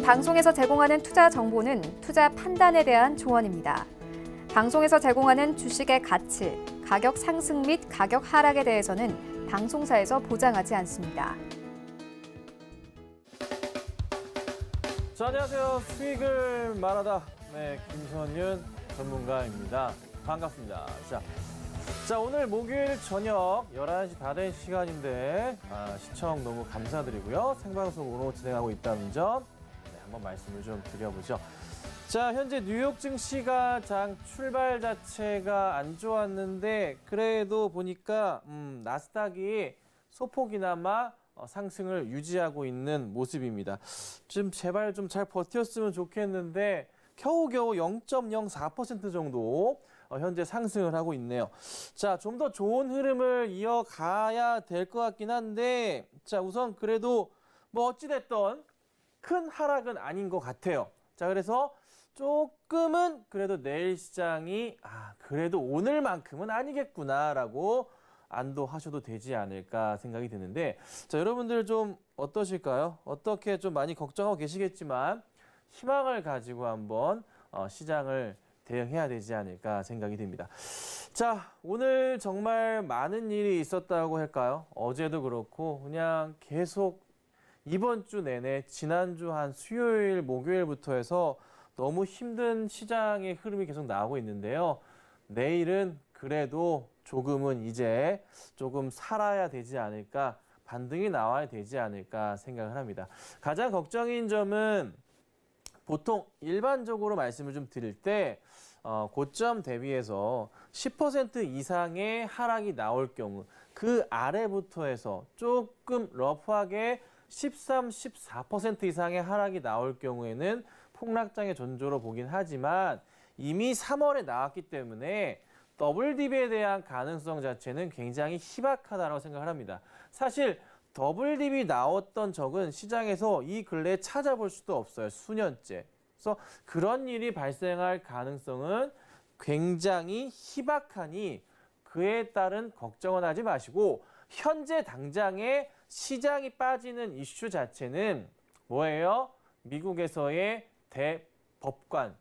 방송에서 제공하는 투자 정보는 투자 판단에 대한 조언입니다. 방송에서 제공하는 주식의 가치, 가격 상승 및 가격 하락에 대해서는 방송사에서 보장하지 않습니다. 자, 안녕하세요. 수익을 말하다. 김선윤 전문가입니다. 반갑습니다. 자, 오늘 목요일 저녁 11시 다 된 시간인데 시청 너무 감사드리고요. 생방송으로 진행하고 있다는 점 한번 말씀을 좀 드려보죠. 자, 현재 뉴욕 증시가 장 출발 자체가 안 좋았는데 그래도 보니까 나스닥이 소폭이나마 상승을 유지하고 있는 모습입니다. 좀 제발 좀 잘 버텼으면 좋겠는데 겨우겨우 0.04% 정도 현재 상승을 하고 있네요. 자, 좀 더 좋은 흐름을 이어가야 될 것 같긴 한데 자, 우선 그래도 뭐 어찌됐든 큰 하락은 아닌 것 같아요. 자, 그래서 조금은 그래도 내일 시장이 그래도 오늘만큼은 아니겠구나라고 안도하셔도 되지 않을까 생각이 드는데 자, 여러분들 좀 어떠실까요? 어떻게 좀 많이 걱정하고 계시겠지만 희망을 가지고 한번 시장을 대응해야 되지 않을까 생각이 듭니다. 자, 오늘 정말 많은 일이 있었다고 할까요? 어제도 그렇고 그냥 계속 이번 주 내내 지난주 한 수요일, 목요일부터 해서 너무 힘든 시장의 흐름이 계속 나오고 있는데요. 내일은 그래도 조금은 이제 조금 살아야 되지 않을까, 반등이 나와야 되지 않을까 생각을 합니다. 가장 걱정인 점은 보통 일반적으로 말씀을 좀 드릴 때 고점 대비해서 10% 이상의 하락이 나올 경우 그 아래부터 해서 조금 러프하게 13, 14% 이상의 하락이 나올 경우에는 폭락장의 전조로 보긴 하지만 이미 3월에 나왔기 때문에 더블 딥에 대한 가능성 자체는 굉장히 희박하다고 생각을 합니다. 사실 더블 딥이 나왔던 적은 시장에서 이 근래에 찾아볼 수도 없어요. 수년째. 그래서 그런 일이 발생할 가능성은 굉장히 희박하니 그에 따른 걱정은 하지 마시고 현재 당장의 시장이 빠지는 이슈 자체는 뭐예요? 미국에서의 대법관,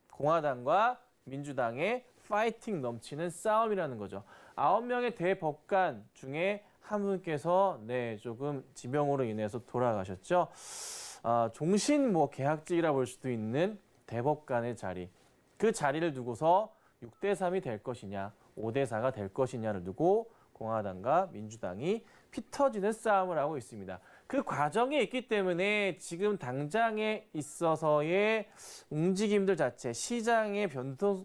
공화당과 민주당의 파이팅 넘치는 싸움이라는 거죠. 9명의 대법관 중에 한 분께서 조금 지병으로 인해서 돌아가셨죠. 종신 계약직이라 볼 수도 있는 대법관의 자리. 그 자리를 두고서 6대3이 될 것이냐, 5대4가 될 것이냐를 두고 공화당과 민주당이 피 터지는 싸움을 하고 있습니다. 그 과정에 있기 때문에 지금 당장에 있어서의 움직임들 자체, 시장의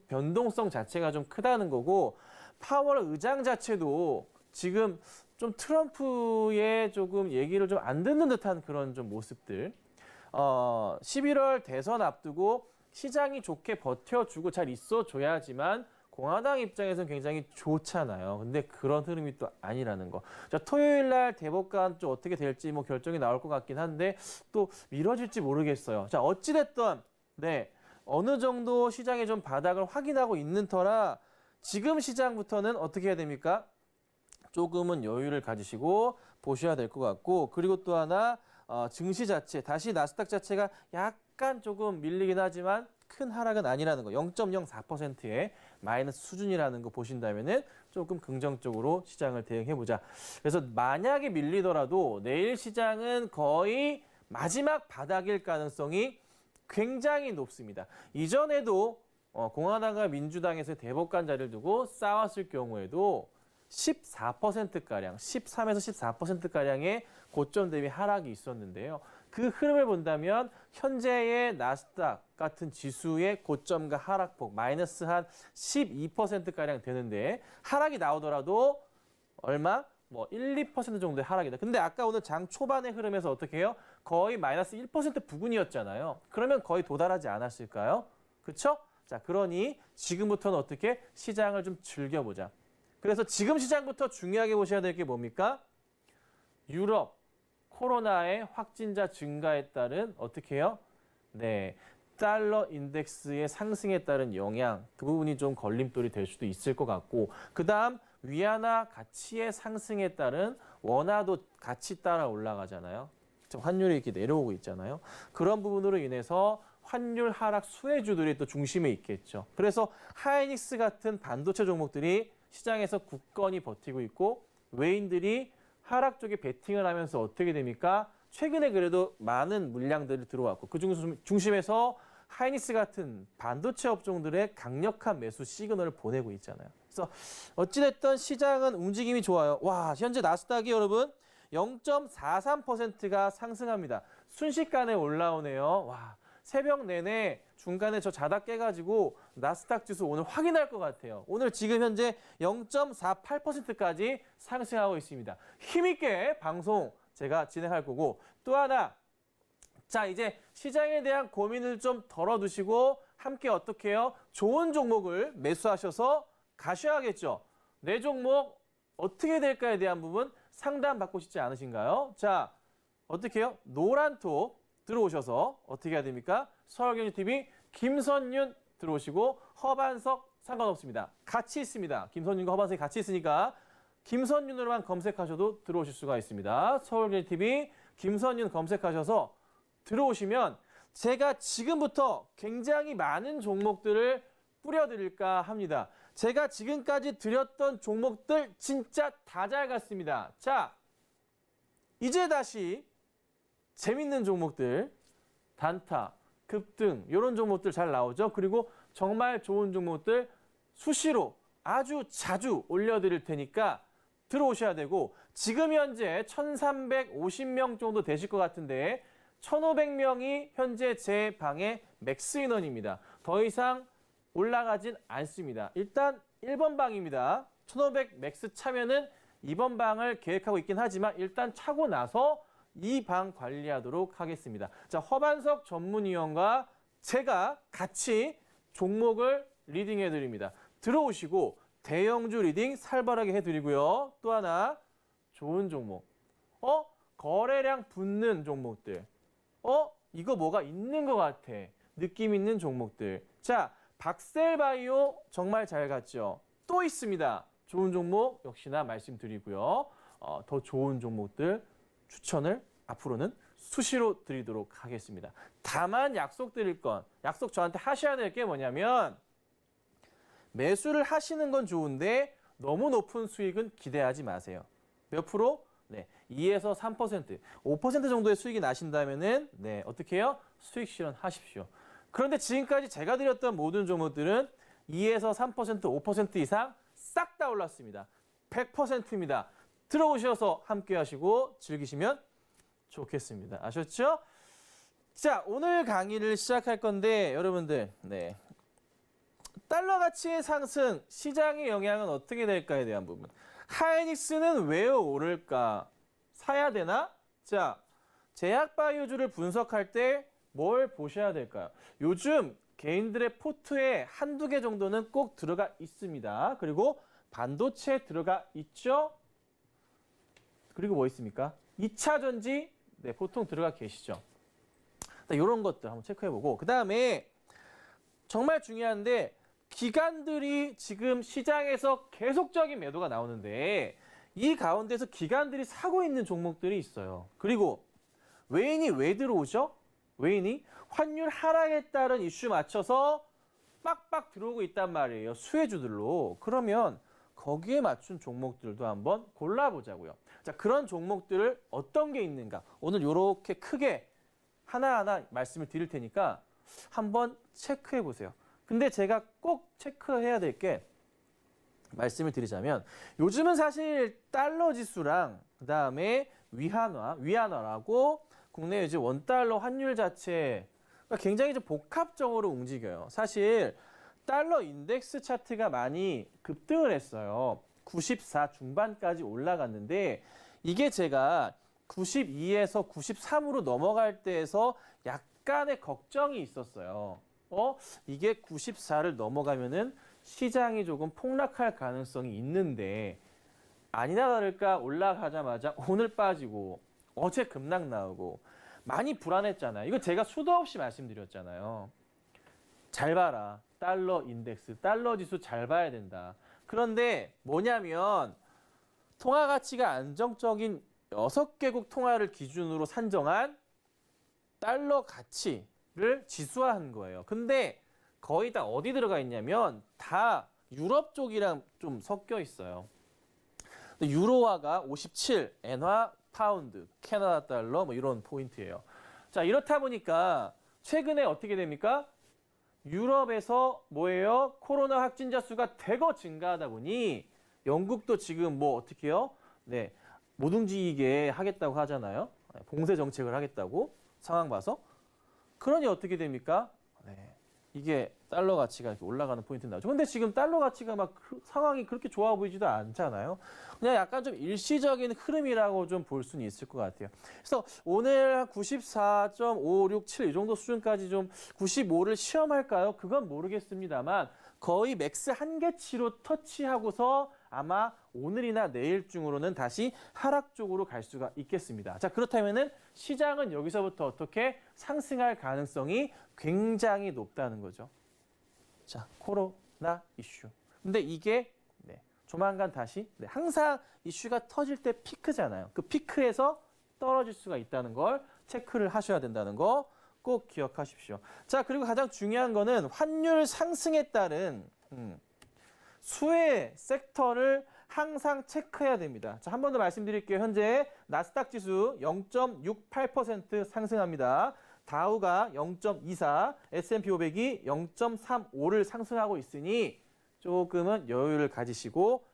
변동성 자체가 좀 크다는 거고 파월 의장 자체도 지금 좀 트럼프의 조금 얘기를 좀 안 듣는 듯한 그런 좀 모습들. 11월 대선 앞두고 시장이 좋게 버텨주고 잘 있어줘야지만 공화당 입장에서는 굉장히 좋잖아요. 근데 그런 흐름이 또 아니라는 거. 자, 토요일 날 대법관 좀 어떻게 될지 결정이 나올 것 같긴 한데 또 미뤄질지 모르겠어요. 자, 어찌됐든 어느 정도 시장의 좀 바닥을 확인하고 있는 터라 지금 시장부터는 어떻게 해야 됩니까? 조금은 여유를 가지시고 보셔야 될 것 같고 그리고 또 하나 증시 자체, 다시 나스닥 자체가 약간 조금 밀리긴 하지만 큰 하락은 아니라는 거. 0.04%의 마이너스 수준이라는 거 보신다면은 조금 긍정적으로 시장을 대응해보자. 그래서 만약에 밀리더라도 내일 시장은 거의 마지막 바닥일 가능성이 굉장히 높습니다. 이전에도 공화당과 민주당에서 대법관 자리를 두고 싸웠을 경우에도 14%가량, 13에서 14%가량의 고점 대비 하락이 있었는데요. 그 흐름을 본다면 현재의 나스닥 같은 지수의 고점과 하락폭 마이너스 한 12%가량 되는데 하락이 나오더라도 얼마? 1, 2% 정도의 하락이다. 근데 아까 오늘 장 초반의 흐름에서 어떻게 해요? 거의 마이너스 1% 부근이었잖아요. 그러면 거의 도달하지 않았을까요? 그렇죠? 자, 그러니 지금부터는 어떻게 시장을 좀 즐겨보자. 그래서 지금 시장부터 중요하게 보셔야 될 게 뭡니까? 유럽 코로나의 확진자 증가에 따른 어떻게 해요? 달러 인덱스의 상승에 따른 영향, 그 부분이 좀 걸림돌이 될 수도 있을 것 같고 그다음 위안화 가치의 상승에 따른 원화도 같이 따라 올라가잖아요. 환율이 이렇게 내려오고 있잖아요. 그런 부분으로 인해서 환율 하락 수혜주들이 또 중심에 있겠죠. 그래서 하이닉스 같은 반도체 종목들이 시장에서 굳건히 버티고 있고 외인들이 하락 쪽에 베팅을 하면서 어떻게 됩니까? 최근에 그래도 많은 물량들이 들어왔고 그 중심에서 하이닉스 같은 반도체 업종들의 강력한 매수 시그널을 보내고 있잖아요. 그래서 어찌됐든 시장은 움직임이 좋아요. 와, 현재 나스닥이 여러분 0.43%가 상승합니다. 순식간에 올라오네요. 와, 새벽 내내 중간에 저 자다 깨가지고 나스닥 지수 오늘 확인할 것 같아요. 오늘 지금 현재 0.48%까지 상승하고 있습니다. 힘있게 방송 제가 진행할 거고 또 하나 자 이제 시장에 대한 고민을 좀 덜어두시고 함께 어떻게 해요? 좋은 종목을 매수하셔서 가셔야겠죠. 내 종목 어떻게 될까에 대한 부분 상담받고 싶지 않으신가요? 자 어떻게 해요? 노란톡 들어오셔서 어떻게 해야 됩니까? 서울경제TV 김선윤 들어오시고 허반석 상관없습니다. 같이 있습니다. 김선윤과 허반석이 같이 있으니까 김선윤으로만 검색하셔도 들어오실 수가 있습니다. 서울경제TV 김선윤 검색하셔서 들어오시면 제가 지금부터 굉장히 많은 종목들을 뿌려드릴까 합니다. 제가 지금까지 드렸던 종목들 진짜 다 잘 갔습니다. 자, 이제 다시 재밌는 종목들, 단타, 급등 이런 종목들 잘 나오죠. 그리고 정말 좋은 종목들 수시로 아주 자주 올려드릴 테니까 들어오셔야 되고 지금 현재 1,350명 정도 되실 것 같은데 1,500명이 현재 제 방의 맥스 인원입니다. 더 이상 올라가진 않습니다. 일단 1번 방입니다. 1,500 맥스 차면은 2번 방을 계획하고 있긴 하지만 일단 차고 나서 이 방 관리하도록 하겠습니다. 자, 허반석 전문위원과 제가 같이 종목을 리딩해 드립니다. 들어오시고 대형주 리딩 살벌하게 해드리고요. 또 하나 좋은 종목. 거래량 붙는 종목들. 이거 뭐가 있는 것 같아. 느낌 있는 종목들. 자, 박셀바이오 정말 잘 갔죠. 또 있습니다. 좋은 종목 역시나 말씀드리고요. 더 좋은 종목들 추천을 앞으로는 수시로 드리도록 하겠습니다. 다만 약속드릴 건, 약속 저한테 하셔야 될 게 뭐냐면 매수를 하시는 건 좋은데 너무 높은 수익은 기대하지 마세요. 몇 프로? 네, 2에서 3%, 5% 정도의 수익이 나신다면은 네, 어떻게 해요? 수익 실현하십시오. 그런데 지금까지 제가 드렸던 모든 종목들은 2에서 3%, 5% 이상 싹 다 올랐습니다. 100%입니다. 들어오셔서 함께 하시고 즐기시면 좋겠습니다. 아셨죠? 자, 오늘 강의를 시작할 건데 여러분들, 네. 달러 가치의 상승, 시장의 영향은 어떻게 될까에 대한 부분. 하이닉스는 왜 오를까? 사야 되나? 자, 제약바이오주를 분석할 때 뭘 보셔야 될까요? 요즘 개인들의 포트에 한두 개 정도는 꼭 들어가 있습니다. 그리고 반도체 들어가 있죠? 그리고 뭐 있습니까? 2차 전지, 네, 보통 들어가 계시죠? 이런 것들 한번 체크해보고 그 다음에 정말 중요한데 기관들이 지금 시장에서 계속적인 매도가 나오는데 이 가운데서 기관들이 사고 있는 종목들이 있어요. 그리고 외인이 왜 들어오죠? 외인이 환율 하락에 따른 이슈 맞춰서 빡빡 들어오고 있단 말이에요. 수혜주들로. 그러면 거기에 맞춘 종목들도 한번 골라보자고요. 자, 그런 종목들을 어떤 게 있는가? 오늘 이렇게 크게 하나하나 말씀을 드릴 테니까 한번 체크해 보세요. 근데 제가 꼭 체크해야 될 게 말씀을 드리자면 요즘은 사실 달러 지수랑 그다음에 위안화라고 국내 이제 원달러 환율 자체 굉장히 좀 복합적으로 움직여요. 사실 달러 인덱스 차트가 많이 급등을 했어요. 94 중반까지 올라갔는데 이게 제가 92에서 93으로 넘어갈 때에서 약간의 걱정이 있었어요. 이게 94를 넘어가면은 시장이 조금 폭락할 가능성이 있는데 아니나 다를까 올라가자마자 오늘 빠지고 어제 급락 나오고 많이 불안했잖아요. 이거 제가 수도 없이 말씀드렸잖아요. 잘 봐라. 달러 인덱스, 달러 지수 잘 봐야 된다. 그런데 뭐냐면 통화 가치가 안정적인 6개국 통화를 기준으로 산정한 달러 가치를 지수화한 거예요. 근데 거의 다 어디 들어가 있냐면 다 유럽 쪽이랑 좀 섞여 있어요. 유로화가 57, 엔화, 파운드, 캐나다 달러 뭐 이런 포인트예요. 자, 이렇다 보니까 최근에 어떻게 됩니까? 유럽에서 뭐예요? 코로나 확진자 수가 대거 증가하다 보니 영국도 지금 뭐 어떻게 해요? 네, 못 움직이게 하겠다고 하잖아요. 봉쇄 정책을 하겠다고 상황 봐서. 그러니 어떻게 됩니까? 네, 이게 달러 가치가 이렇게 올라가는 포인트 나오죠. 근데 지금 달러 가치가 막 상황이 그렇게 좋아 보이지도 않잖아요. 그냥 약간 좀 일시적인 흐름이라고 좀 볼 수는 있을 것 같아요. 그래서 오늘 94.567 이 정도 수준까지 좀 95를 시험할까요? 그건 모르겠습니다만 거의 맥스 한계치로 터치하고서 아마 오늘이나 내일 중으로는 다시 하락 쪽으로 갈 수가 있겠습니다. 자, 그렇다면은 시장은 여기서부터 어떻게 상승할 가능성이 굉장히 높다는 거죠. 자, 코로나 이슈. 근데 이게 조만간 다시 항상 이슈가 터질 때 피크잖아요. 그 피크에서 떨어질 수가 있다는 걸 체크를 하셔야 된다는 거 꼭 기억하십시오. 자, 그리고 가장 중요한 거는 환율 상승에 따른 수혜 섹터를 항상 체크해야 됩니다. 자, 한 번 더 말씀드릴게요. 현재 나스닥 지수 0.68% 상승합니다. 다우가 0.24, S&P 500이 0.35를 상승하고 있으니 조금은 여유를 가지시고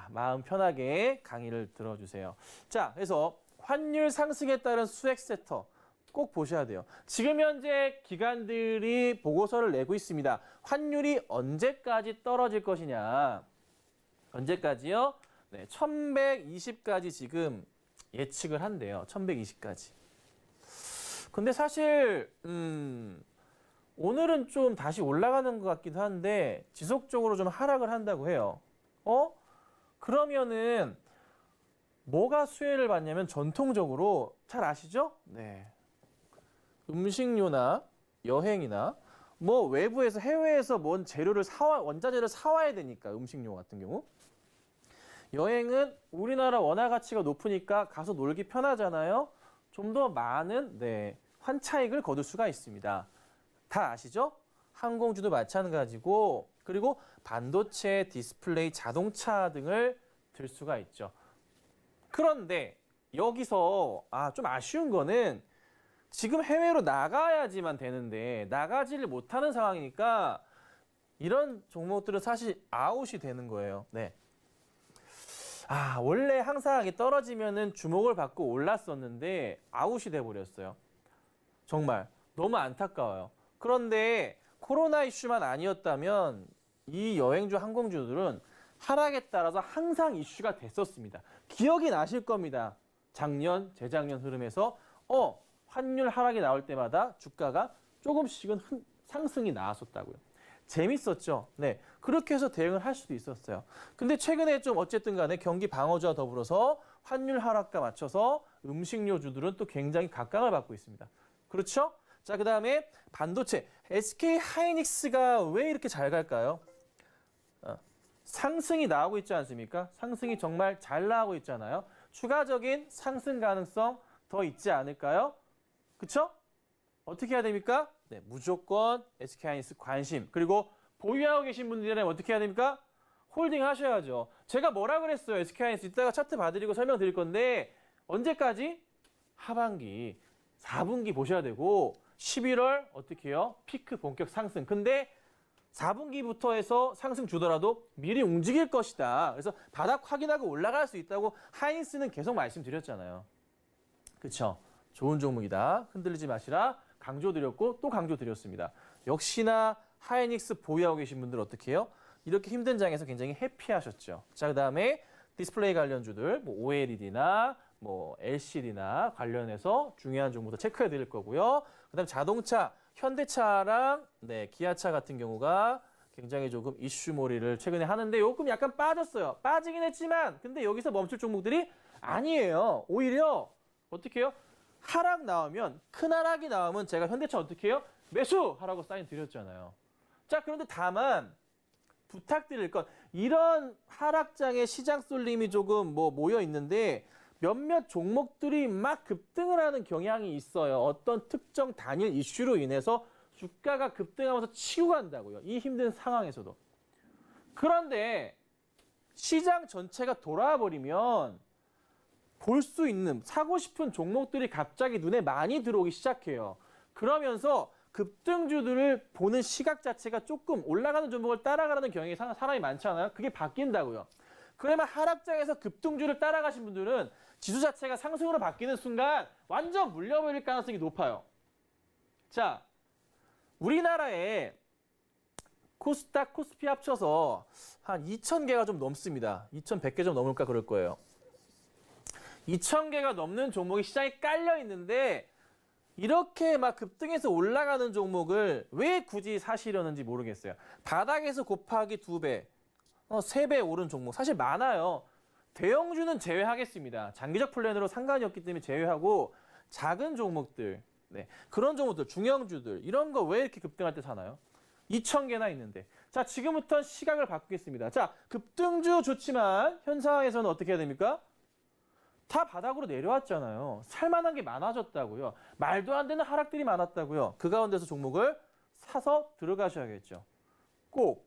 마음 편하게 강의를 들어주세요. 자, 그래서 환율 상승에 따른 수액 섹터 꼭 보셔야 돼요. 지금 현재 기관들이 보고서를 내고 있습니다. 환율이 언제까지 떨어질 것이냐. 언제까지요? 네, 1120까지 지금 예측을 한대요. 1120까지. 근데 사실 오늘은 좀 다시 올라가는 것 같기도 한데 지속적으로 좀 하락을 한다고 해요. 그러면은 뭐가 수혜를 받냐면 전통적으로 잘 아시죠? 네. 음식료나 여행이나 뭐 외부에서 해외에서 뭔 재료를 원자재를 사와야 되니까 음식료 같은 경우. 여행은 우리나라 원화 가치가 높으니까 가서 놀기 편하잖아요. 좀 더 많은 환차익을 거둘 수가 있습니다. 다 아시죠? 항공주도 마찬가지고 그리고 반도체, 디스플레이, 자동차 등을 들 수가 있죠. 그런데 여기서 좀 아쉬운 거는 지금 해외로 나가야지만 되는데 나가지를 못하는 상황이니까 이런 종목들은 사실 아웃이 되는 거예요. 네. 원래 항상 떨어지면은 주목을 받고 올랐었는데 아웃이 돼버렸어요. 정말 너무 안타까워요. 그런데 코로나 이슈만 아니었다면 이 여행주 항공주들은 하락에 따라서 항상 이슈가 됐었습니다. 기억이 나실 겁니다. 작년, 재작년 흐름에서 환율 하락이 나올 때마다 주가가 조금씩은 상승이 나왔었다고요. 재밌었죠. 네, 그렇게 해서 대응을 할 수도 있었어요. 근데 최근에 좀 어쨌든 간에 경기 방어주와 더불어서 환율 하락과 맞춰서 음식료주들은 또 굉장히 각광을 받고 있습니다. 그렇죠? 자, 그다음에 반도체. SK 하이닉스가 왜 이렇게 잘 갈까요? 상승이 나오고 있지 않습니까? 상승이 정말 잘 나오고 있잖아요. 추가적인 상승 가능성 더 있지 않을까요? 그쵸? 어떻게 해야 됩니까? 네, 무조건 SK 하이닉스 관심. 그리고 보유하고 계신 분들은 어떻게 해야 됩니까? 홀딩 하셔야죠. 제가 뭐라 그랬어요? SK 하이닉스 이따가 차트 봐드리고 설명드릴 건데 언제까지? 하반기, 4분기 보셔야 되고 11월 어떻게 해요? 피크 본격 상승. 근데 4분기부터 해서 상승 주더라도 미리 움직일 것이다. 그래서 바닥 확인하고 올라갈 수 있다고 하이닉스는 계속 말씀드렸잖아요. 그렇죠? 좋은 종목이다. 흔들리지 마시라. 강조드렸고 또 강조드렸습니다. 역시나 하이닉스 보유하고 계신 분들 어떻게 해요? 이렇게 힘든 장에서 굉장히 해피하셨죠. 자, 그다음에 디스플레이 관련주들 뭐 OLED나 뭐 LCD나 관련해서 중요한 정보도 체크해 드릴 거고요. 그다음에 자동차, 현대차랑 기아차 같은 경우가 굉장히 조금 이슈몰이를 최근에 하는데 요금 약간 빠졌어요. 빠지긴 했지만 근데 여기서 멈출 종목들이 아니에요. 오히려 어떻게 해요? 하락 나오면 큰 하락이 나오면 제가 현대차 어떻게 해요? 매수하라고 사인 드렸잖아요. 자, 그런데 다만 부탁드릴 건 이런 하락장에 시장 쏠림이 조금 모여 있는데 몇몇 종목들이 막 급등을 하는 경향이 있어요. 어떤 특정 단일 이슈로 인해서 주가가 급등하면서 치고 간다고요. 이 힘든 상황에서도. 그런데 시장 전체가 돌아와 버리면 볼 수 있는 사고 싶은 종목들이 갑자기 눈에 많이 들어오기 시작해요. 그러면서 급등주들을 보는 시각 자체가 조금 올라가는 종목을 따라가는 경향이 사람이 많잖아요. 그게 바뀐다고요. 그러면 하락장에서 급등주를 따라가신 분들은 지수 자체가 상승으로 바뀌는 순간 완전 물려버릴 가능성이 높아요. 자, 우리나라에 코스닥, 코스피 합쳐서 한 2,000개가 좀 넘습니다. 2,100개 좀 넘을까 그럴 거예요. 2,000개가 넘는 종목이 시장에 깔려 있는데 이렇게 막 급등해서 올라가는 종목을 왜 굳이 사시려는지 모르겠어요. 바닥에서 곱하기 2배, 3배 오른 종목 사실 많아요. 대형주는 제외하겠습니다. 장기적 플랜으로 상관이 없기 때문에 제외하고 작은 종목들, 네, 그런 종목들, 중형주들 이런 거 왜 이렇게 급등할 때 사나요? 2,000개나 있는데. 자, 지금부터 시각을 바꾸겠습니다. 자, 급등주 좋지만 현 상황에서는 어떻게 해야 됩니까? 다 바닥으로 내려왔잖아요. 살만한 게 많아졌다고요. 말도 안 되는 하락들이 많았다고요. 그 가운데서 종목을 사서 들어가셔야겠죠. 꼭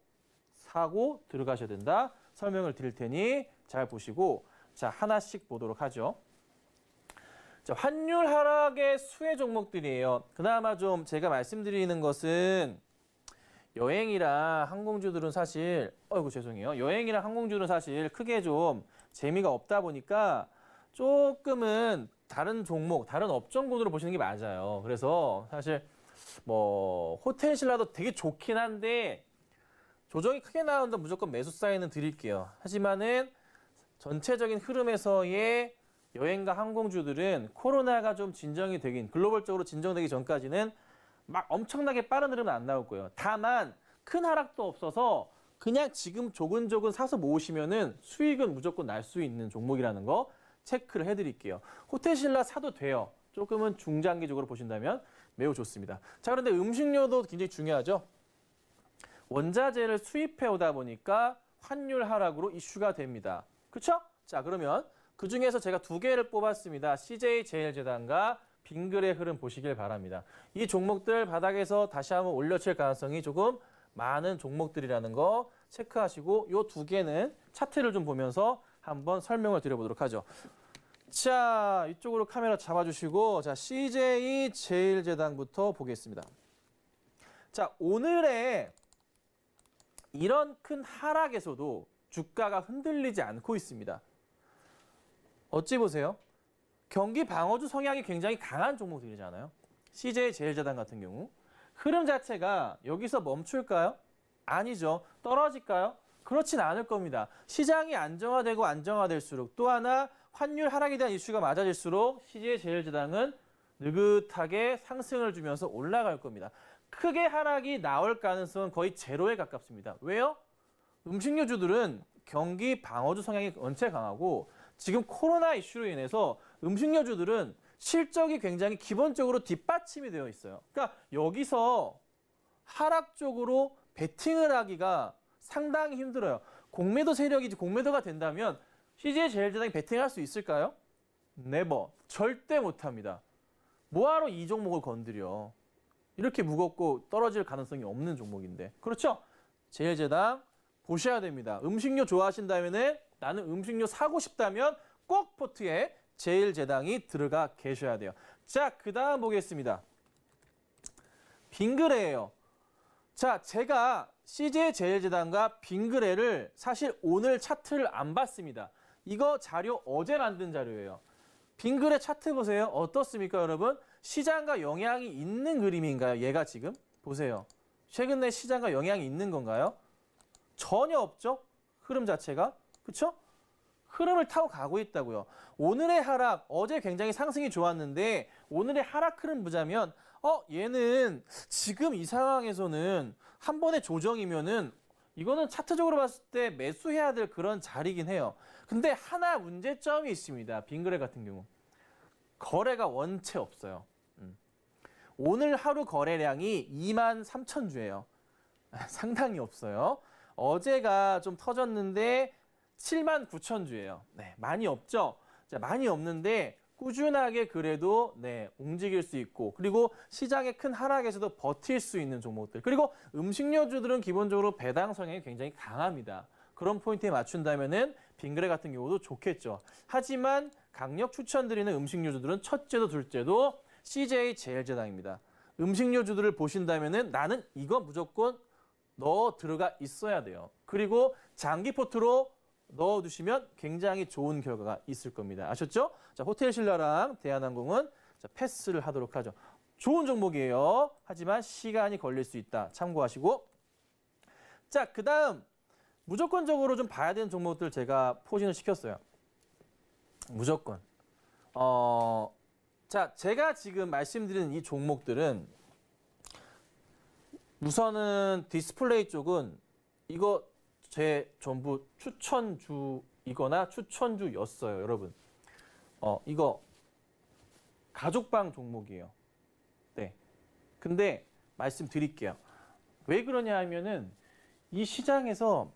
사고 들어가셔야 된다. 설명을 드릴 테니 잘 보시고 자, 하나씩 보도록 하죠. 자, 환율 하락의 수혜 종목들이에요. 그나마 좀 제가 말씀드리는 것은 여행이랑 항공주들은 사실 죄송해요. 여행이랑 항공주는 사실 크게 좀 재미가 없다 보니까 조금은 다른 종목, 다른 업종군으로 보시는 게 맞아요. 그래서 사실 뭐 호텔 신라도 되게 좋긴 한데 조정이 크게 나온다 무조건 매수 사인은 드릴게요. 하지만은 전체적인 흐름에서의 여행과 항공주들은 코로나가 좀 진정이 되긴 글로벌적으로 진정되기 전까지는 막 엄청나게 빠른 흐름은 안 나올 거예요. 다만 큰 하락도 없어서 그냥 지금 조근조근 사서 모으시면은 수익은 무조건 날 수 있는 종목이라는 거 체크를 해드릴게요. 호텔 신라 사도 돼요. 조금은 중장기적으로 보신다면 매우 좋습니다. 자, 그런데 음식료도 굉장히 중요하죠. 원자재를 수입해 오다 보니까 환율 하락으로 이슈가 됩니다. 그렇죠? 자, 그러면 그중에서 제가 2개를 뽑았습니다. CJ제일제당과 빙그레 흐름 보시길 바랍니다. 이 종목들 바닥에서 다시 한번 올려칠 가능성이 조금 많은 종목들이라는 거 체크하시고 이 2개는 차트를 좀 보면서 한번 설명을 드려보도록 하죠. 자, 이쪽으로 카메라 잡아주시고 자, CJ제일제당부터 보겠습니다. 자, 오늘의 이런 큰 하락에서도 주가가 흔들리지 않고 있습니다. 어찌 보세요? 경기 방어주 성향이 굉장히 강한 종목들이잖아요. CJ제일제당 같은 경우. 흐름 자체가 여기서 멈출까요? 아니죠. 떨어질까요? 그렇진 않을 겁니다. 시장이 안정화될수록 또 하나 환율 하락에 대한 이슈가 많아질수록 CJ제일제당은 느긋하게 상승을 주면서 올라갈 겁니다. 크게 하락이 나올 가능성은 거의 제로에 가깝습니다. 왜요? 음식료주들은 경기 방어주 성향이 원체 강하고 지금 코로나 이슈로 인해서 음식료주들은 실적이 굉장히 기본적으로 뒷받침이 되어 있어요. 그러니까 여기서 하락 쪽으로 베팅을 하기가 상당히 힘들어요. 공매도 세력이지 공매도가 된다면 CJ제일제당이 베팅할 수 있을까요? 네버. 절대 못합니다. 뭐하러 이 종목을 건드려. 이렇게 무겁고 떨어질 가능성이 없는 종목인데. 그렇죠? 제일제당 보셔야 됩니다. 음식료 좋아하신다면 나는 음식료 사고 싶다면 꼭 포트에 제일제당이 들어가 계셔야 돼요. 자, 그 다음 보겠습니다. 빙그레예요. 자, 제가 CJ제일제당과 빙그레를 사실 오늘 차트를 안 봤습니다. 이거 자료 어제 만든 자료예요. 빙그레 차트 보세요. 어떻습니까, 여러분? 시장과 영향이 있는 그림인가요? 얘가 지금? 보세요. 최근에 시장과 영향이 있는 건가요? 전혀 없죠? 흐름 자체가. 그렇죠? 흐름을 타고 가고 있다고요. 오늘의 하락, 어제 굉장히 상승이 좋았는데 오늘의 하락 흐름 보자면 얘는 지금 이 상황에서는 한 번의 조정이면은 이거는 차트적으로 봤을 때 매수해야 될 그런 자리긴 해요. 근데 하나 문제점이 있습니다. 빙그레 같은 경우. 거래가 원체 없어요. 오늘 하루 거래량이 23,000주예요. 상당히 없어요. 어제가 좀 터졌는데 79,000주예요. 네, 많이 없죠. 자, 많이 없는데 꾸준하게 그래도 움직일 수 있고 그리고 시장의 큰 하락에서도 버틸 수 있는 종목들. 그리고 음식료주들은 기본적으로 배당 성향이 굉장히 강합니다. 그런 포인트에 맞춘다면은 빙그레 같은 경우도 좋겠죠. 하지만 강력 추천드리는 음식료주들은 첫째도 둘째도 CJ 제일제당입니다. 음식료주들을 보신다면은 나는 이거 무조건 넣어 들어가 있어야 돼요. 그리고 장기 포트로 넣어두시면 굉장히 좋은 결과가 있을 겁니다. 아셨죠? 자, 호텔신라랑 대한항공은 패스를 하도록 하죠. 좋은 종목이에요. 하지만 시간이 걸릴 수 있다. 참고하시고. 자, 그 다음 무조건적으로 좀 봐야 되는 종목들 제가 포진을 시켰어요. 무조건. 자, 제가 지금 말씀드리는 이 종목들은 우선은 디스플레이 쪽은 이거 제 전부 추천주이거나 추천주였어요, 여러분. 이거 가족방 종목이에요. 네. 근데 말씀드릴게요. 왜 그러냐 하면은 이 시장에서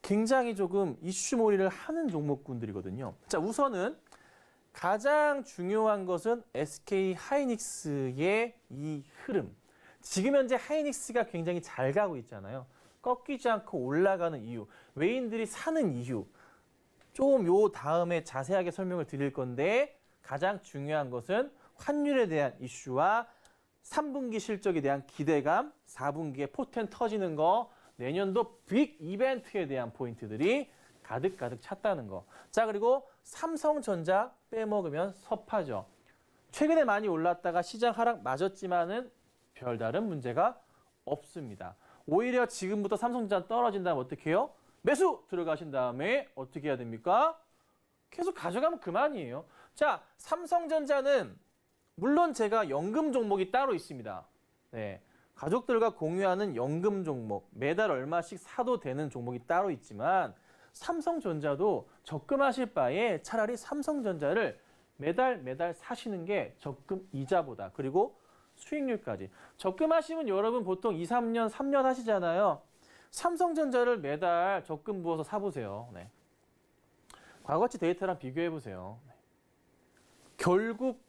굉장히 조금 이슈몰이를 하는 종목군들이거든요. 자, 우선은 가장 중요한 것은 SK 하이닉스의 이 흐름. 지금 현재 하이닉스가 굉장히 잘 가고 있잖아요. 꺾이지 않고 올라가는 이유, 외인들이 사는 이유. 좀 요 다음에 자세하게 설명을 드릴 건데 가장 중요한 것은 환율에 대한 이슈와 3분기 실적에 대한 기대감, 4분기에 포텐 터지는 거, 내년도 빅 이벤트에 대한 포인트들이 가득가득 찼다는 거. 자, 그리고 삼성전자 빼먹으면 섭하죠. 최근에 많이 올랐다가 시장 하락 맞았지만은 별다른 문제가 없습니다. 오히려 지금부터 삼성전자 떨어진다면 어떻게 해요? 매수 들어가신 다음에 어떻게 해야 됩니까? 계속 가져가면 그만이에요. 자, 삼성전자는 물론 제가 연금 종목이 따로 있습니다. 네, 가족들과 공유하는 연금 종목, 매달 얼마씩 사도 되는 종목이 따로 있지만 삼성전자도 적금하실 바에 차라리 삼성전자를 매달 사시는 게 적금 이자보다 그리고 수익률까지. 적금하시면 여러분 보통 2, 3년, 3년 하시잖아요. 삼성전자를 매달 적금 부어서 사보세요. 네. 과거치 데이터랑 비교해보세요. 네. 결국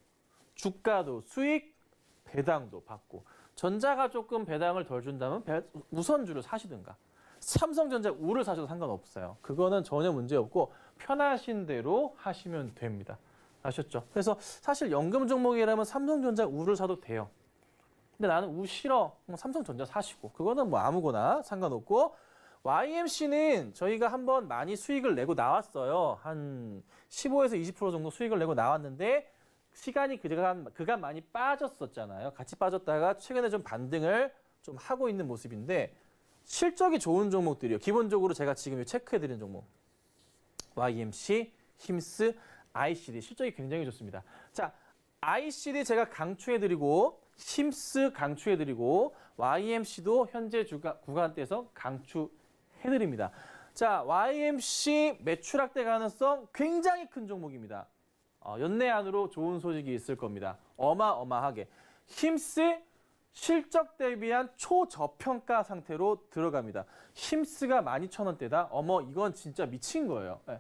주가도 수익, 배당도 받고 전자가 조금 배당을 덜 준다면 우선주를 사시든가 삼성전자 우를 사셔도 상관없어요. 그거는 전혀 문제 없고 편하신 대로 하시면 됩니다. 아셨죠? 그래서 사실 연금 종목이라면 삼성전자 우를 사도 돼요. 근데 나는 우 싫어. 삼성전자 사시고. 그거는 뭐 아무거나 상관없고. YMC는 저희가 한번 많이 수익을 내고 나왔어요. 한 15에서 20% 정도 수익을 내고 나왔는데 시간이 그간 많이 빠졌었잖아요. 같이 빠졌다가 최근에 좀 반등을 좀 하고 있는 모습인데 실적이 좋은 종목들이요. 기본적으로 제가 지금 체크해드린 종목. YMC, 힘스, ICD 실적이 굉장히 좋습니다. 자, ICD 제가 강추해드리고 힘스 강추해드리고 YMC도 현재 구간대에서 강추해드립니다. 자, YMC 매출 확대 가능성 굉장히 큰 종목입니다. 연내 안으로 좋은 소식이 있을 겁니다. 어마어마하게. 힘스 실적 대비한 초저평가 상태로 들어갑니다. 힘스가 12,000원대다. 어머, 이건 진짜 미친 거예요. 네.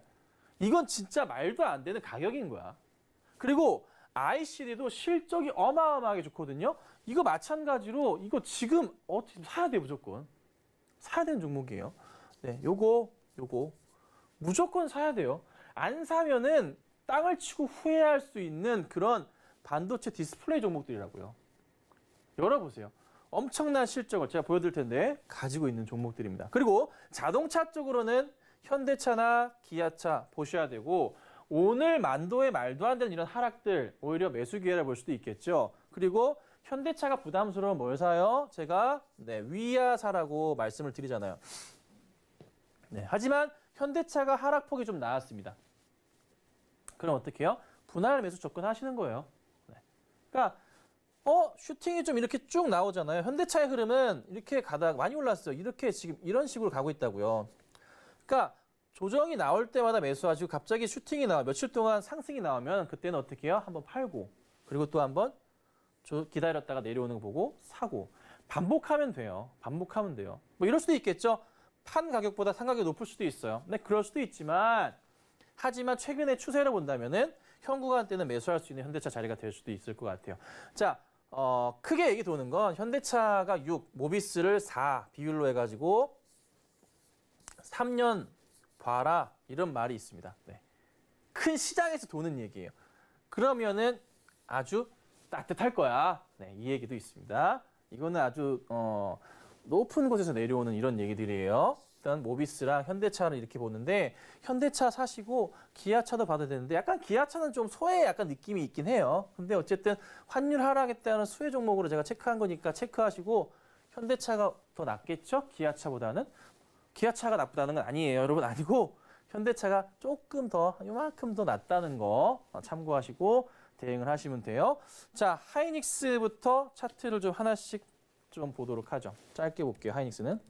이건 진짜 말도 안 되는 가격인 거야. 그리고 ICD도 실적이 어마어마하게 좋거든요. 이거 마찬가지로 이거 지금 어떻게 사야 돼 무조건. 사야 되는 종목이에요. 네, 요거 무조건 사야 돼요. 안 사면은 땅을 치고 후회할 수 있는 그런 반도체 디스플레이 종목들이라고요. 열어보세요. 엄청난 실적을 제가 보여드릴 텐데 가지고 있는 종목들입니다. 그리고 자동차 쪽으로는 현대차나 기아차 보셔야 되고 오늘 만도의 말도 안 되는 이런 하락들 오히려 매수 기회를 볼 수도 있겠죠. 그리고 현대차가 부담스러운 뭘 사요? 제가 위아 사라고 말씀을 드리잖아요. 네, 하지만 현대차가 하락폭이 좀 나왔습니다. 그럼 어떻게 해요? 분할 매수 접근하시는 거예요. 네. 그러니까 슈팅이 좀 이렇게 쭉 나오잖아요. 현대차의 흐름은 이렇게 가다가 많이 올랐어요. 이렇게 지금 이런 식으로 가고 있다고요. 그러니까 조정이 나올 때마다 매수하시고 갑자기 슈팅이 나와 며칠 동안 상승이 나오면 그때는 어떻게 해요? 한번 팔고 그리고 또 한번 기다렸다가 내려오는 거 보고 사고 반복하면 돼요. 반복하면 돼요. 뭐 이럴 수도 있겠죠. 판 가격보다 산 가격이 높을 수도 있어요. 네, 그럴 수도 있지만 하지만 최근의 추세를 본다면은 현 구간 때는 매수할 수 있는 현대차 자리가 될 수도 있을 것 같아요. 자, 크게 얘기 도는 건 현대차가 6, 모비스를 4 비율로 해가지고 3년 봐라 이런 말이 있습니다. 네. 큰 시장에서 도는 얘기예요. 그러면은 아주 따뜻할 거야. 네, 이 얘기도 있습니다. 이거는 아주 높은 곳에서 내려오는 이런 얘기들이에요. 일단 모비스랑 현대차를 이렇게 보는데 현대차 사시고 기아차도 봐도 되는데 약간 기아차는 좀 소외 약간 느낌이 있긴 해요. 근데 어쨌든 환율 하락에 따른 수혜 종목으로 제가 체크한 거니까 체크하시고 현대차가 더 낫겠죠? 기아차보다는. 기아차가 나쁘다는 건 아니에요. 여러분 아니고 현대차가 조금 더 요만큼 더 낫다는 거 참고하시고 대응을 하시면 돼요. 자, 하이닉스부터 차트를 좀 하나씩 좀 보도록 하죠. 짧게 볼게요. 하이닉스는.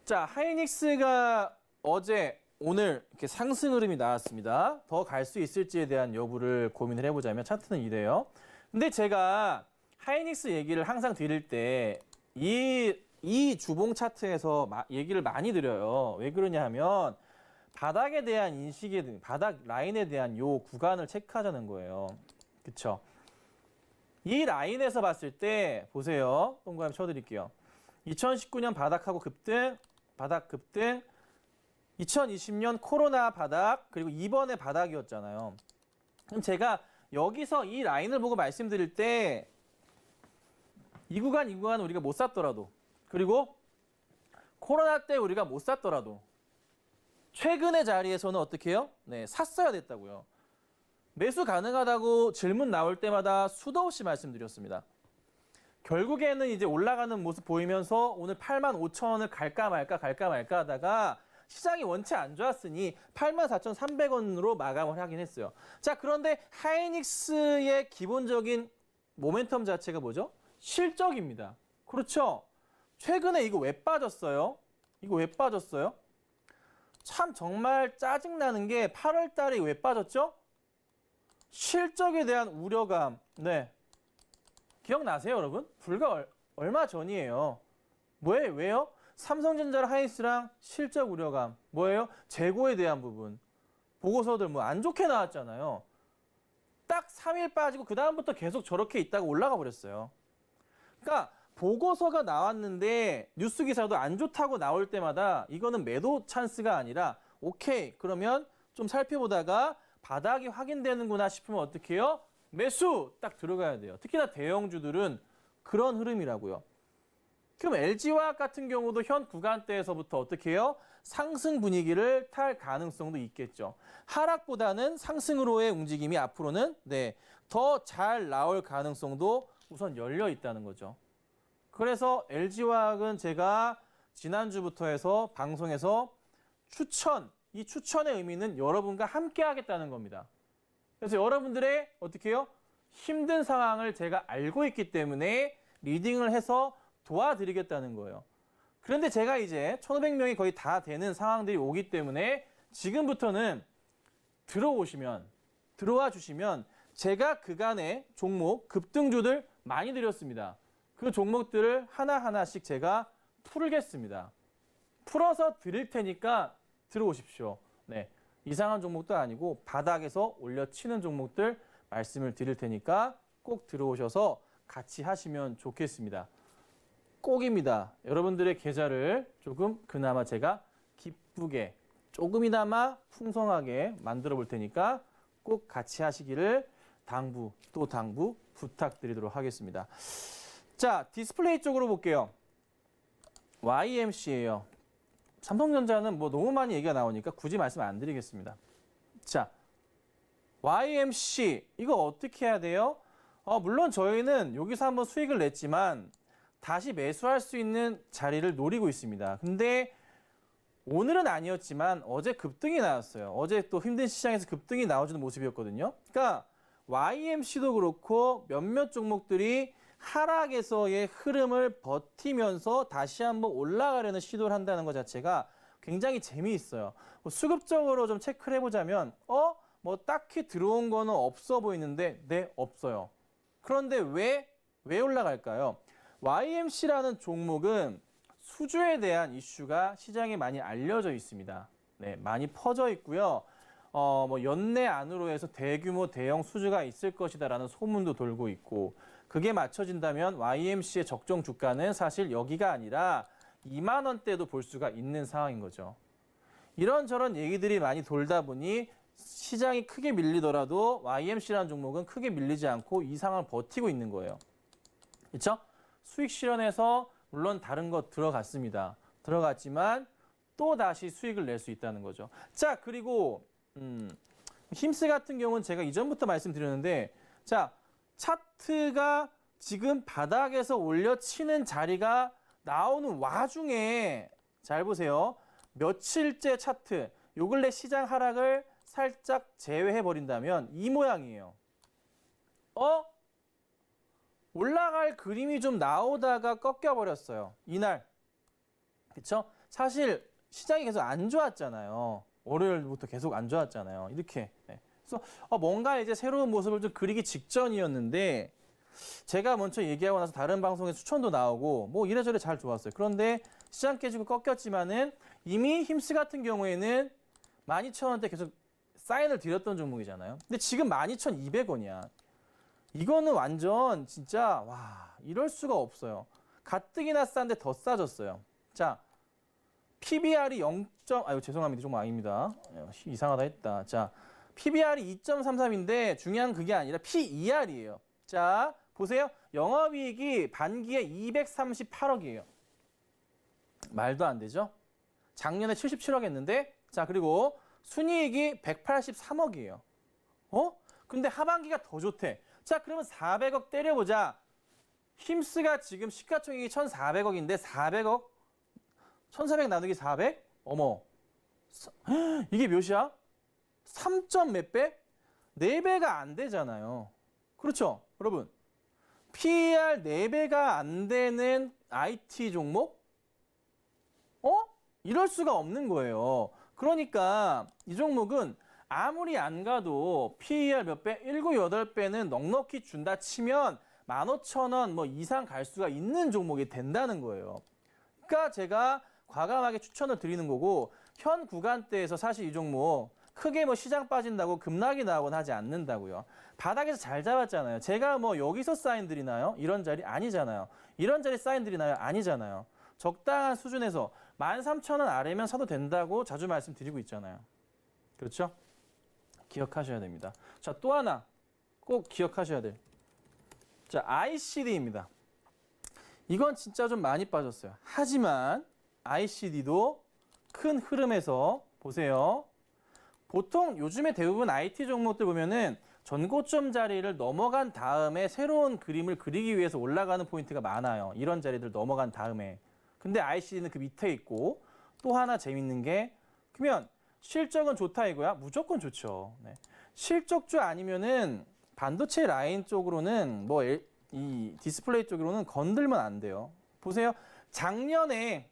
자, 하이닉스가 어제 오늘 이렇게 상승 흐름이 나왔습니다. 더 갈 수 있을지에 대한 여부를 고민을 해보자면 차트는 이래요. 근데 제가 하이닉스 얘기를 항상 드릴 때 이 주봉 차트에서 얘기를 많이 드려요. 왜 그러냐 하면 바닥에 대한 인식이, 바닥 라인에 대한 요 구간을 체크하자는 거예요. 그쵸? 이 라인에서 봤을 때 보세요. 동그라미 쳐드릴게요. 2019년 바닥하고 급등, 바닥 급등, 2020년 코로나 바닥, 그리고 이번에 바닥이었잖아요. 그럼 제가 여기서 이 라인을 보고 말씀드릴 때 이 구간 우리가 못 샀더라도, 그리고 코로나 때 우리가 못 샀더라도 최근의 자리에서는 어떻게 해요? 네, 샀어야 됐다고요. 매수 가능하다고 질문 나올 때마다 수도 없이 말씀드렸습니다. 결국에는 이제 올라가는 모습 보이면서 오늘 85,000원을 갈까 말까 하다가 시장이 원체 안 좋았으니 84,300원으로 마감을 하긴 했어요. 자, 그런데 하이닉스의 기본적인 모멘텀 자체가 뭐죠? 실적입니다. 그렇죠? 최근에 이거 왜 빠졌어요? 참 정말 짜증나는 게 8월 달에 왜 빠졌죠? 실적에 대한 우려감. 네. 기억나세요, 여러분? 불과 얼마 전이에요. 왜요? 삼성전자랑 하이닉스랑 실적 우려감. 뭐예요? 재고에 대한 부분. 보고서들 뭐 안 좋게 나왔잖아요. 딱 3일 빠지고 그다음부터 계속 저렇게 있다가 올라가 버렸어요. 그러니까 보고서가 나왔는데 뉴스 기사도 안 좋다고 나올 때마다 이거는 매도 찬스가 아니라 오케이, 그러면 좀 살펴보다가 바닥이 확인되는구나 싶으면 어떻게 해요? 매수 딱 들어가야 돼요. 특히나 대형주들은 그런 흐름이라고요. 그럼 LG화학 같은 경우도 현 구간대에서부터 어떻게 해요? 상승 분위기를 탈 가능성도 있겠죠. 하락보다는 상승으로의 움직임이 앞으로는 더 잘 나올 가능성도 우선 열려 있다는 거죠. 그래서 LG화학은 제가 지난주부터 해서 방송에서 이 추천의 의미는 여러분과 함께 하겠다는 겁니다. 그래서 여러분들의 어떻게 해요? 힘든 상황을 제가 알고 있기 때문에 리딩을 해서 도와드리겠다는 거예요. 그런데 제가 이제 1,500명이 거의 다 되는 상황들이 오기 때문에 지금부터는 들어와 주시면 제가 그간의 종목, 급등주들 많이 드렸습니다. 그 종목들을 하나하나씩 제가 풀겠습니다. 풀어서 드릴 테니까 들어오십시오. 네, 이상한 종목도 아니고 바닥에서 올려치는 종목들 말씀을 드릴 테니까 꼭 들어오셔서 같이 하시면 좋겠습니다. 꼭입니다. 여러분들의 계좌를 조금 그나마 제가 기쁘게 조금이나마 풍성하게 만들어 볼 테니까 꼭 같이 하시기를 당부 부탁드리도록 하겠습니다. 자, 디스플레이 쪽으로 볼게요. YMC예요. 삼성전자는 뭐 너무 많이 얘기가 나오니까 굳이 말씀 안 드리겠습니다. 자, YMC 이거 어떻게 해야 돼요? 물론 저희는 여기서 한번 수익을 냈지만 다시 매수할 수 있는 자리를 노리고 있습니다. 근데 오늘은 아니었지만 어제 급등이 나왔어요. 어제 또 힘든 시장에서 급등이 나와주는 모습이었거든요. 그러니까 YMC도 그렇고 몇몇 종목들이 하락에서의 흐름을 버티면서 다시 한번 올라가려는 시도를 한다는 것 자체가 굉장히 재미있어요. 수급적으로 좀 체크를 해보자면 뭐 딱히 들어온 거는 없어 보이는데 네, 없어요. 그런데 왜 올라갈까요? YMC라는 종목은 수주에 대한 이슈가 시장에 많이 알려져 있습니다. 네, 많이 퍼져 있고요. 뭐 연내 안으로 해서 대규모 대형 수주가 있을 것이다라는 소문도 돌고 있고 그게 맞춰진다면 YMC의 적정 주가는 사실 여기가 아니라 2만 원대도 볼 수가 있는 상황인 거죠. 이런저런 얘기들이 많이 돌다 보니 시장이 크게 밀리더라도 YMC라는 종목은 크게 밀리지 않고 이 상황을 버티고 있는 거예요. 그렇죠? 수익 실현해서 물론 다른 것 들어갔습니다. 들어갔지만 또 다시 수익을 낼 수 있다는 거죠. 자, 그리고 힘스 같은 경우는 제가 이전부터 말씀드렸는데 자, 차트가 지금 바닥에서 올려치는 자리가 나오는 와중에 잘 보세요. 며칠째 차트, 요 근래 시장 하락을 살짝 제외해 버린다면 이 모양이에요. 올라갈 그림이 좀 나오다가 꺾여 버렸어요. 이날. 그렇죠? 사실 시장이 계속 안 좋았잖아요. 월요일부터 계속 안 좋았잖아요. 이렇게. 네. 그래서 뭔가 이제 새로운 모습을 좀 그리기 직전이었는데 제가 먼저 얘기하고 나서 다른 방송에 추천도 나오고 뭐 이래저래 잘 좋았어요. 그런데 시장 깨지고 꺾였지만은 이미 힘스 같은 경우에는 12,000원대 계속 사인을 드렸던 종목이잖아요. 근데 지금 12,200원이야. 이거는 완전 진짜 와 이럴 수가 없어요. 가뜩이나 싼데 더 싸졌어요. 자, PBR이 0. 아유 죄송합니다. 조금 아닙니다. 이상하다 했다. 자, PBR이 2.33인데 중요한 그게 아니라 PER이에요. 자, 보세요. 영업이익이 반기에 238억이에요. 말도 안 되죠? 작년에 77억 했는데 자, 그리고 순이익이 183억이에요. 근데 하반기가 더 좋대. 자, 그러면 400억 때려보자. 힘스가 지금 시가총액이 1,400억인데 400억? 1,400 나누기 400? 어머. 이게 몇이야? 3점 몇 배? 4배가 안 되잖아요. 그렇죠? 여러분. PER 4배가 안 되는 IT 종목? 이럴 수가 없는 거예요. 그러니까 이 종목은 아무리 안 가도 PER 몇 배? 7, 8배는 넉넉히 준다 치면 15,000원 뭐 이상 갈 수가 있는 종목이 된다는 거예요. 그러니까 제가 과감하게 추천을 드리는 거고 현 구간대에서 사실 이 종목 크게 뭐 시장 빠진다고 급락이 나오곤 하지 않는다고요. 바닥에서 잘 잡았잖아요. 제가 뭐 여기서 사인 드리나요? 이런 자리 아니잖아요. 이런 자리 사인 드리나요? 아니잖아요. 적당한 수준에서 13,000원 아래면 사도 된다고 자주 말씀드리고 있잖아요. 그렇죠? 기억하셔야 됩니다. 자, 또 하나 꼭 기억하셔야 될. 자, ICD입니다. 이건 진짜 좀 많이 빠졌어요. 하지만 ICD도 큰 흐름에서 보세요. 보통 요즘에 대부분 IT 종목들 보면은 전고점 자리를 넘어간 다음에 새로운 그림을 그리기 위해서 올라가는 포인트가 많아요. 이런 자리들 넘어간 다음에. 근데 ICD는 그 밑에 있고 또 하나 재밌는 게 그러면 실적은 좋다 이거야? 무조건 좋죠. 네. 실적주 아니면은 반도체 라인 쪽으로는 뭐 이 디스플레이 쪽으로는 건들면 안 돼요. 보세요. 작년에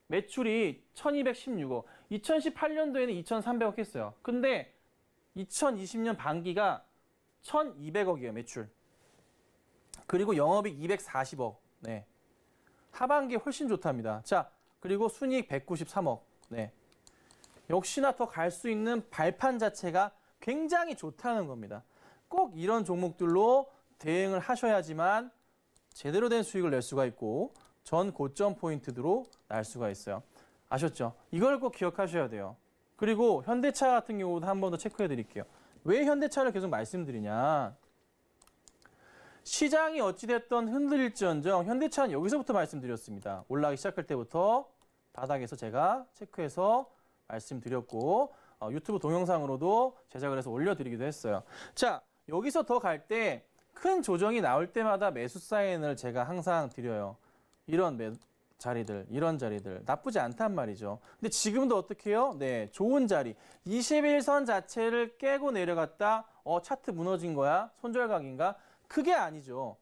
매출이 1,216억, 2018년도에는 2,300억 했어요. 근데 2020년 반기가 1,200억이에요, 매출. 그리고 영업이익 240억. 네. 하반기에 훨씬 좋답니다. 자, 그리고 순이익 193억. 네. 역시나 더 갈 수 있는 발판 자체가 굉장히 좋다는 겁니다. 꼭 이런 종목들로 대응을 하셔야지만 제대로 된 수익을 낼 수가 있고 전 고점 포인트로 날 수가 있어요. 아셨죠? 이걸 꼭 기억하셔야 돼요. 그리고 현대차 같은 경우도 한 번 더 체크해 드릴게요. 왜 현대차를 계속 말씀드리냐? 시장이 어찌됐든 흔들릴지언정 현대차는 여기서부터 말씀드렸습니다. 올라가기 시작할 때부터 바닥에서 제가 체크해서 말씀드렸고 유튜브 동영상으로도 제작을 해서 올려드리기도 했어요. 자, 여기서 더 갈 때 큰 조정이 나올 때마다 매수 사인을 제가 항상 드려요. 이런 자리들, 이런 자리들 나쁘지 않단 말이죠. 근데 지금도 어떻게 해요? 네, 좋은 자리. 21선 자체를 깨고 내려갔다. 차트 무너진 거야? 손절각인가? 그게 아니죠.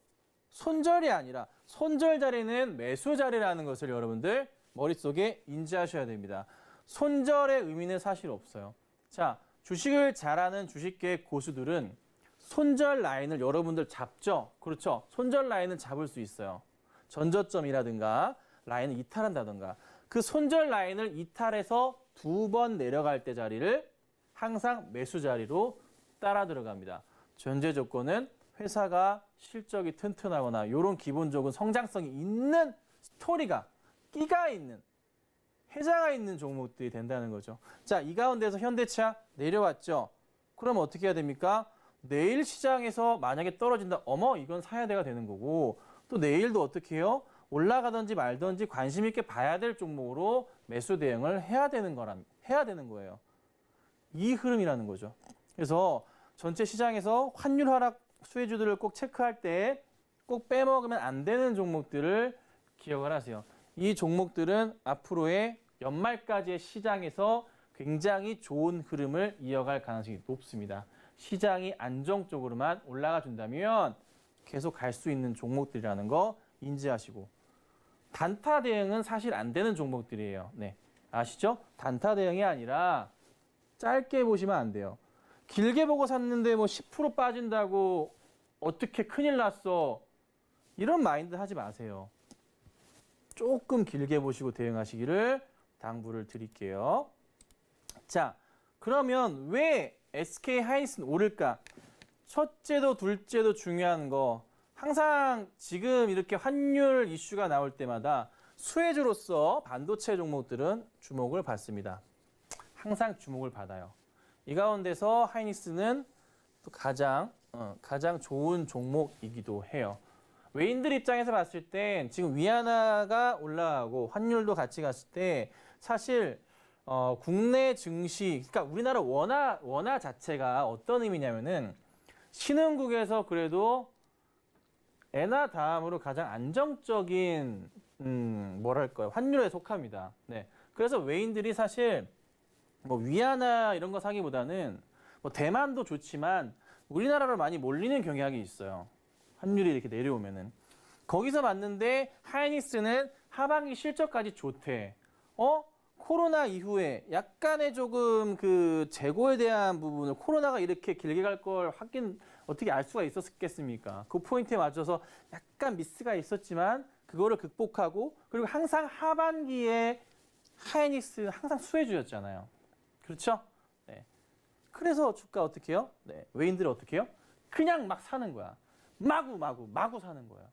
손절이 아니라 손절 자리는 매수 자리라는 것을 여러분들 머릿속에 인지하셔야 됩니다. 손절의 의미는 사실 없어요. 자, 주식을 잘하는 주식계 고수들은 손절 라인을 여러분들 잡죠. 그렇죠. 손절 라인을 잡을 수 있어요. 전저점이라든가 라인을 이탈한다든가 그 손절 라인을 이탈해서 2번 내려갈 때 자리를 항상 매수 자리로 따라 들어갑니다. 전제 조건은 회사가 실적이 튼튼하거나 이런 기본적인 성장성이 있는 스토리가 끼가 있는 해자가 있는 종목들이 된다는 거죠. 자, 이 가운데서 현대차 내려왔죠. 그럼 어떻게 해야 됩니까? 내일 시장에서 만약에 떨어진다. 어머, 이건 사야 돼가 되는 거고 또 내일도 어떻게 해요? 올라가든지 말든지 관심 있게 봐야 될 종목으로 매수 대응을 해야 되는 거예요. 이 흐름이라는 거죠. 그래서 전체 시장에서 환율 하락 수혜주들을 꼭 체크할 때 꼭 빼먹으면 안 되는 종목들을 기억을 하세요. 이 종목들은 앞으로의 연말까지의 시장에서 굉장히 좋은 흐름을 이어갈 가능성이 높습니다. 시장이 안정적으로만 올라가 준다면 계속 갈 수 있는 종목들이라는 거 인지하시고 단타 대응은 사실 안 되는 종목들이에요. 네, 아시죠? 단타 대응이 아니라 짧게 보시면 안 돼요. 길게 보고 샀는데 뭐 10% 빠진다고 어떻게 큰일 났어. 이런 마인드 하지 마세요. 조금 길게 보시고 대응하시기를 당부를 드릴게요. 자, 그러면 왜 SK 하이닉스는 오를까? 첫째도 둘째도 중요한 거. 항상 지금 이렇게 환율 이슈가 나올 때마다 수혜주로서 반도체 종목들은 주목을 받습니다. 항상 주목을 받아요. 이 가운데서 하이닉스는 또 가장 좋은 종목이기도 해요. 외인들 입장에서 봤을 땐 지금 위안화가 올라가고 환율도 같이 갔을 때 사실 국내 증시, 그러니까 우리나라 원화 자체가 어떤 의미냐면은 신흥국에서 그래도 엔화 다음으로 가장 안정적인 환율에 속합니다. 네. 그래서 외인들이 사실 뭐 위안화 이런 거 사기보다는 뭐 대만도 좋지만 우리나라로 많이 몰리는 경향이 있어요. 환율이 이렇게 내려오면은. 거기서 봤는데 하이닉스는 하반기 실적까지 좋대. 코로나 이후에 약간의 조금 그 재고에 대한 부분을 코로나가 이렇게 길게 갈 걸 어떻게 알 수가 있었겠습니까? 그 포인트에 맞춰서 약간 미스가 있었지만 그거를 극복하고 그리고 항상 하반기에 하이닉스 항상 수혜주였잖아요. 그렇죠? 네. 그래서 주가 어떻게 해요? 네. 외인들이 어떻게 해요? 그냥 막 사는 거야. 마구 사는 거예요.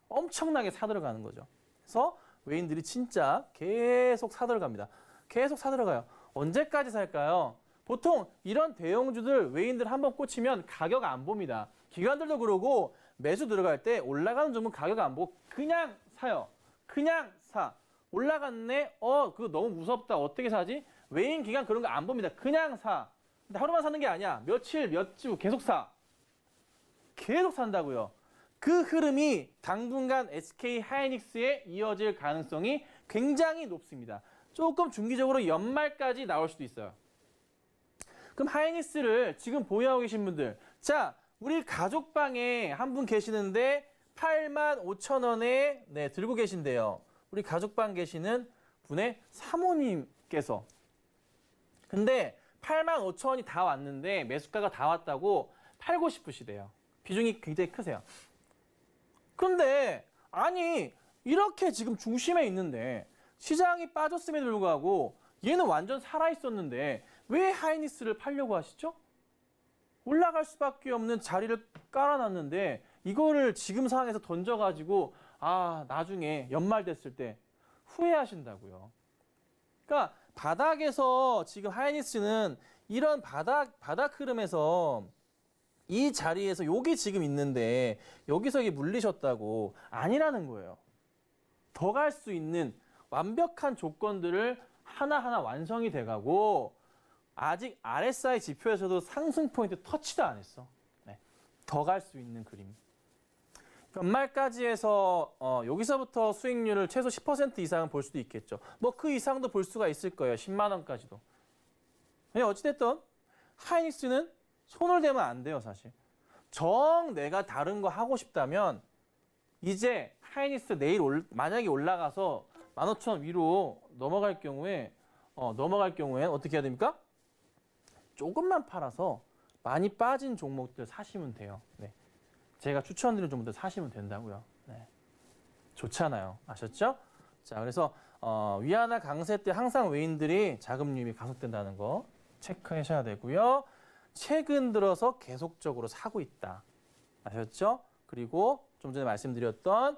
엄청나게 사들어가는 거죠. 그래서 외인들이 진짜 계속 사들어갑니다. 계속 사들어가요. 언제까지 살까요? 보통 이런 대형주들 외인들 한번 꽂히면 가격 안 봅니다. 기관들도 그러고 매수 들어갈 때 올라가는 종목 가격 안 보고 그냥 사요. 그냥 사. 올라갔네? 그거 너무 무섭다. 어떻게 사지? 외인 기관 그런 거 안 봅니다. 그냥 사. 근데 하루만 사는 게 아니야. 며칠, 몇 주 계속 사. 계속 산다고요. 그 흐름이 당분간 SK 하이닉스에 이어질 가능성이 굉장히 높습니다. 조금 중기적으로 연말까지 나올 수도 있어요. 그럼 하이닉스를 지금 보유하고 계신 분들, 자, 우리 가족방에 한 분 계시는데 85,000원에 네, 들고 계신데요. 우리 가족방 계시는 분의 사모님께서. 근데 85,000원이 다 왔는데 매수가가 다 왔다고 팔고 싶으시대요. 비중이 굉장히 크세요. 근데 아니 이렇게 지금 중심에 있는데 시장이 빠졌음에도 불구하고 얘는 완전 살아있었는데 왜 하이닉스를 팔려고 하시죠? 올라갈 수밖에 없는 자리를 깔아놨는데 이거를 지금 상황에서 던져가지고 나중에 연말 됐을 때 후회하신다고요. 그러니까 바닥에서 지금 하이닉스는 이런 바닥 흐름에서 이 자리에서 여기 지금 있는데 여기서 이게 물리셨다고 아니라는 거예요. 더 갈 수 있는 완벽한 조건들을 하나하나 완성이 돼가고 아직 RSI 지표에서도 상승 포인트 터치도 안 했어. 네. 더 갈 수 있는 그림. 연말까지 해서 여기서부터 수익률을 최소 10% 이상은 볼 수도 있겠죠. 뭐 그 이상도 볼 수가 있을 거예요. 10만 원까지도. 네, 어찌됐든 하이닉스는 손을 대면 안 돼요, 사실. 내가 다른 거 하고 싶다면 이제 하이닉스 내일 만약에 올라가서 15,000원 위로 넘어갈 경우엔 어떻게 해야 됩니까? 조금만 팔아서 많이 빠진 종목들 사시면 돼요. 네. 제가 추천드리는 종목들 사시면 된다고요. 네. 좋잖아요. 아셨죠? 자, 그래서 위안화 강세 때 항상 외인들이 자금 유입이 가속된다는 거 체크하셔야 되고요. 최근 들어서 계속적으로 사고 있다. 아셨죠? 그리고 좀 전에 말씀드렸던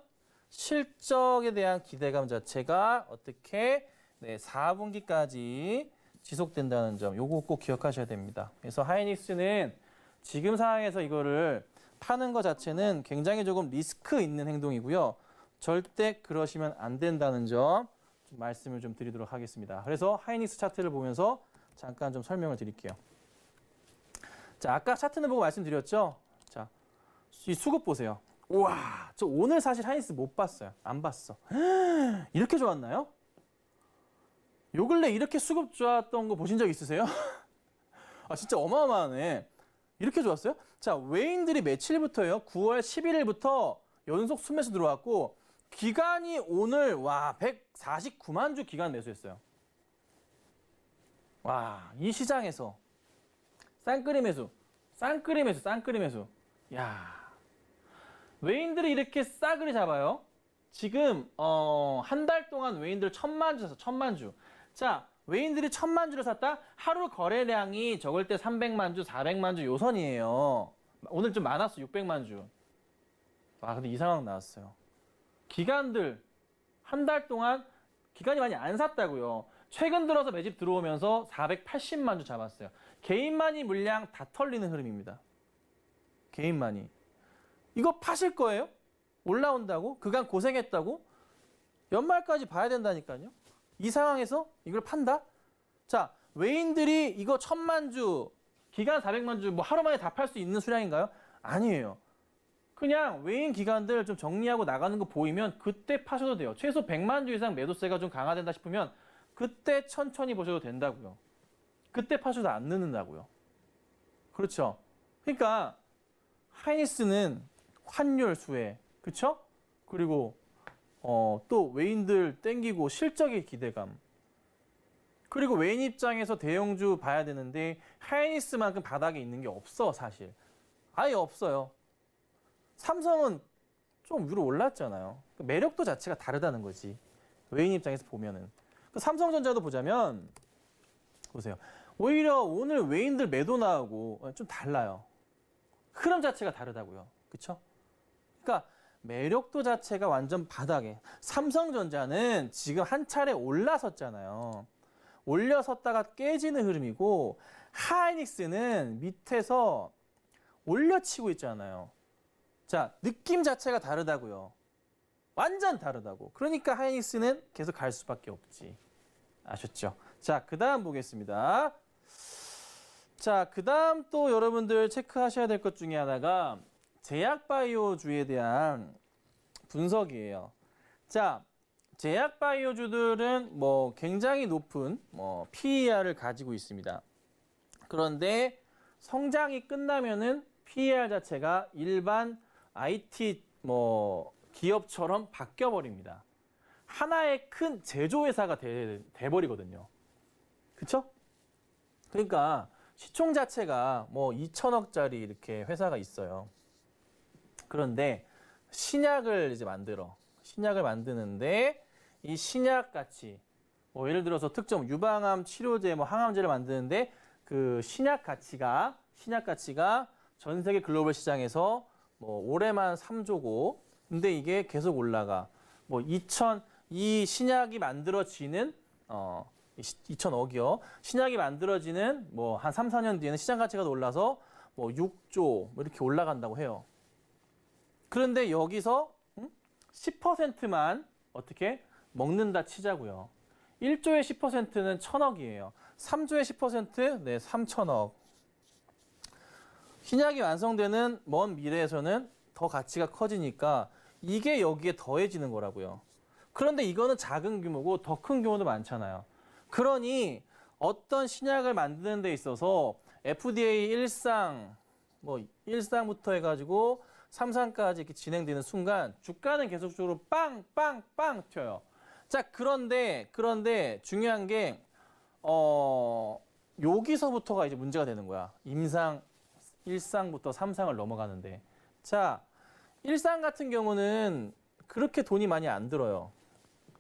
실적에 대한 기대감 자체가 어떻게 4분기까지 지속된다는 점, 요거 꼭 기억하셔야 됩니다. 그래서 하이닉스는 지금 상황에서 이거를 파는 것 자체는 굉장히 조금 리스크 있는 행동이고요. 절대 그러시면 안 된다는 점 좀 말씀을 좀 드리도록 하겠습니다. 그래서 하이닉스 차트를 보면서 잠깐 좀 설명을 드릴게요. 자, 아까 차트는 보고 말씀드렸죠? 자, 이 수급 보세요. 우와, 저 오늘 사실 하이닉스 못 봤어요. 안 봤어. 이렇게 좋았나요? 요 근래 이렇게 수급 좋았던 거 보신 적 있으세요? 아, 진짜 어마어마하네. 이렇게 좋았어요? 자, 외인들이 며칠부터예요? 9월 11일부터 연속 순매수 들어왔고 기간이 오늘 149만 주 기간 매수했어요. 와, 이 시장에서 쌍끌이 매수. 야, 외인들이 이렇게 싸그리 잡아요. 지금 한 달 동안 외인들 1,000만 주 샀어. 1,000만 주. 자, 외인들이 1,000만 주를 샀다? 하루 거래량이 적을 때 300만 주, 400만 주 요선이에요. 오늘 좀 많았어. 600만 주. 와, 근데 이 상황 나왔어요. 기관들 한 달 동안 기관이 많이 안 샀다고요. 최근 들어서 매집 들어오면서 480만 주 잡았어요. 개인만이 물량 다 털리는 흐름입니다. 개인만이. 이거 파실 거예요? 올라온다고? 그간 고생했다고? 연말까지 봐야 된다니까요. 이 상황에서 이걸 판다? 자, 외인들이 이거 1,000만 주, 기간 400만 주 뭐 하루 만에 다 팔 수 있는 수량인가요? 아니에요. 그냥 외인 기관들 좀 정리하고 나가는 거 보이면 그때 파셔도 돼요. 최소 100만 주 이상 매도세가 좀 강화된다 싶으면 그때 천천히 보셔도 된다고요. 그때 파셔도 안 늦는다고요. 그렇죠? 그러니까 하이닉스는 환율 수혜, 그렇죠? 그리고 또 외인들 땡기고 실적의 기대감. 그리고 외인 입장에서 대형주 봐야 되는데 하이닉스만큼 바닥에 있는 게 없어, 사실. 아예 없어요. 삼성은 좀 위로 올랐잖아요. 매력도 자체가 다르다는 거지. 외인 입장에서 보면은. 삼성전자도 보자면 보세요. 오히려 오늘 외인들 매도 나오고 좀 달라요. 흐름 자체가 다르다고요. 그렇죠? 그러니까 매력도 자체가 완전 바닥에. 삼성전자는 지금 한 차례 올라섰잖아요. 올려섰다가 깨지는 흐름이고 하이닉스는 밑에서 올려치고 있잖아요. 자, 느낌 자체가 다르다고요. 완전 다르다고. 그러니까 하이닉스는 계속 갈 수밖에 없지. 아셨죠? 자, 그 다음 보겠습니다. 자, 그 다음 또 여러분들 체크하셔야 될 것 중에 하나가 제약바이오주에 대한 분석이에요. 자, 제약바이오주들은 뭐 굉장히 높은 PER을 가지고 있습니다. 그런데 성장이 끝나면은 PER 자체가 일반 IT 기업처럼 바뀌어 버립니다. 하나의 큰 제조회사가 돼버리거든요. 그쵸? 그러니까 시총 자체가 2천억짜리 이렇게 회사가 있어요. 그런데 신약을 이제 신약을 만드는데 이 신약 가치, 예를 들어서 특정 유방암 치료제, 항암제를 만드는데 그 신약 가치가 전 세계 글로벌 시장에서 올해만 3조고, 근데 이게 계속 올라가. 이 신약이 만들어지는 2천억이요. 신약이 만들어지는 한 3, 4년 뒤에는 시장 가치가 올라서 6조 이렇게 올라간다고 해요. 그런데 여기서 10%만 어떻게 먹는다 치자고요. 1조의 10%는 1,000억이에요. 3조의 10%? 네, 3,000억. 신약이 완성되는 먼 미래에서는 더 가치가 커지니까 이게 여기에 더해지는 거라고요. 그런데 이거는 작은 규모고 더 큰 규모도 많잖아요. 그러니 어떤 신약을 만드는 데 있어서 FDA 1상, 1상부터 해가지고 3상까지 이렇게 진행되는 순간 주가는 계속적으로 빵빵빵 튀어요. 자, 그런데 중요한 게 여기서부터가 이제 문제가 되는 거야. 임상 1상부터 3상을 넘어가는데. 자, 1상 같은 경우는 그렇게 돈이 많이 안 들어요.